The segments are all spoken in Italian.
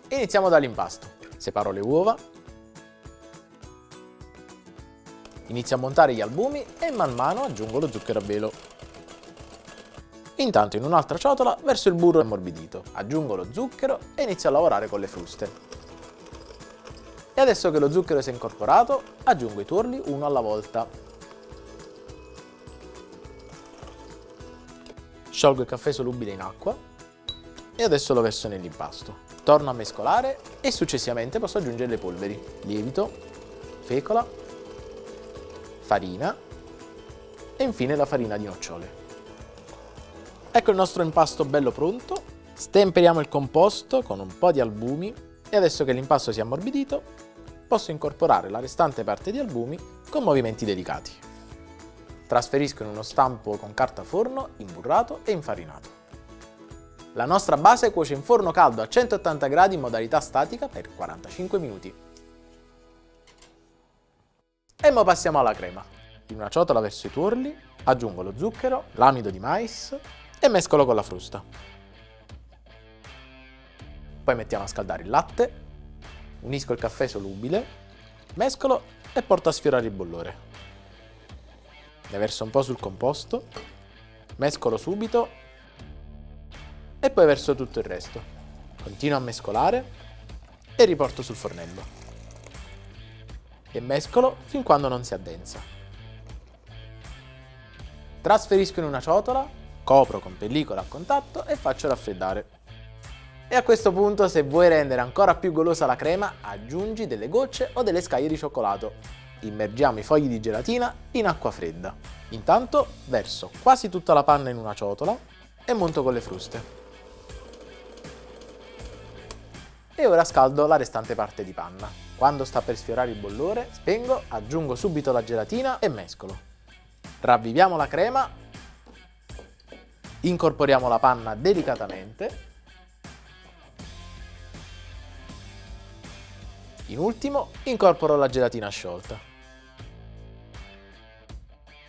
Iniziamo dall'impasto. Separo le uova, inizio a montare gli albumi e man mano aggiungo lo zucchero a velo. Intanto in un'altra ciotola verso il burro ammorbidito, aggiungo lo zucchero e inizio a lavorare con le fruste. E adesso che lo zucchero si è incorporato, aggiungo i tuorli uno alla volta. Sciolgo il caffè solubile in acqua e adesso lo verso nell'impasto. Torno a mescolare e successivamente posso aggiungere le polveri, lievito, fecola, farina e infine la farina di nocciole. Ecco il nostro impasto bello pronto. Stemperiamo il composto con un po' di albumi e adesso che l'impasto si è ammorbidito posso incorporare la restante parte di albumi con movimenti delicati. Trasferisco in uno stampo con carta forno imburrato e infarinato. La nostra base cuoce in forno caldo a 180 gradi in modalità statica per 45 minuti. E ora passiamo alla crema. In una ciotola verso i tuorli aggiungo lo zucchero, l'amido di mais e mescolo con la frusta. Poi mettiamo a scaldare il latte, unisco il caffè solubile, mescolo e porto a sfiorare il bollore. Ne verso un po' sul composto, mescolo subito e poi verso tutto il resto. Continuo a mescolare e riporto sul fornello. E mescolo fin quando non si addensa. Trasferisco in una ciotola, copro con pellicola a contatto e faccio raffreddare. E a questo punto, se vuoi rendere ancora più golosa la crema, aggiungi delle gocce o delle scaglie di cioccolato. Immergiamo i fogli di gelatina in acqua fredda. Intanto verso quasi tutta la panna in una ciotola e monto con le fruste. E ora scaldo la restante parte di panna. Quando sta per sfiorare il bollore, spengo, aggiungo subito la gelatina e mescolo. Ravviviamo la crema. Incorporiamo la panna delicatamente. In ultimo, incorporo la gelatina sciolta.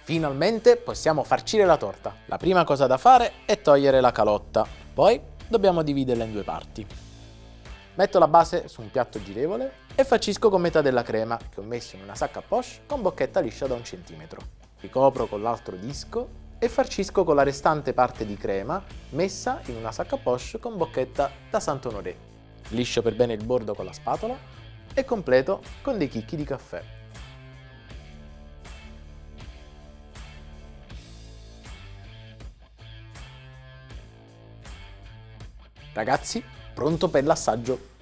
Finalmente possiamo farcire la torta. La prima cosa da fare è togliere la calotta. Poi dobbiamo dividerla in due parti. Metto la base su un piatto girevole e faccisco con metà della crema che ho messo in una sacca a poche con bocchetta liscia da 1 centimetro. Ricopro con l'altro disco e farcisco con la restante parte di crema messa in una sacca a poche con bocchetta da Saint-Honoré. Liscio per bene il bordo con la spatola e completo con dei chicchi di caffè. Ragazzi, pronto per l'assaggio!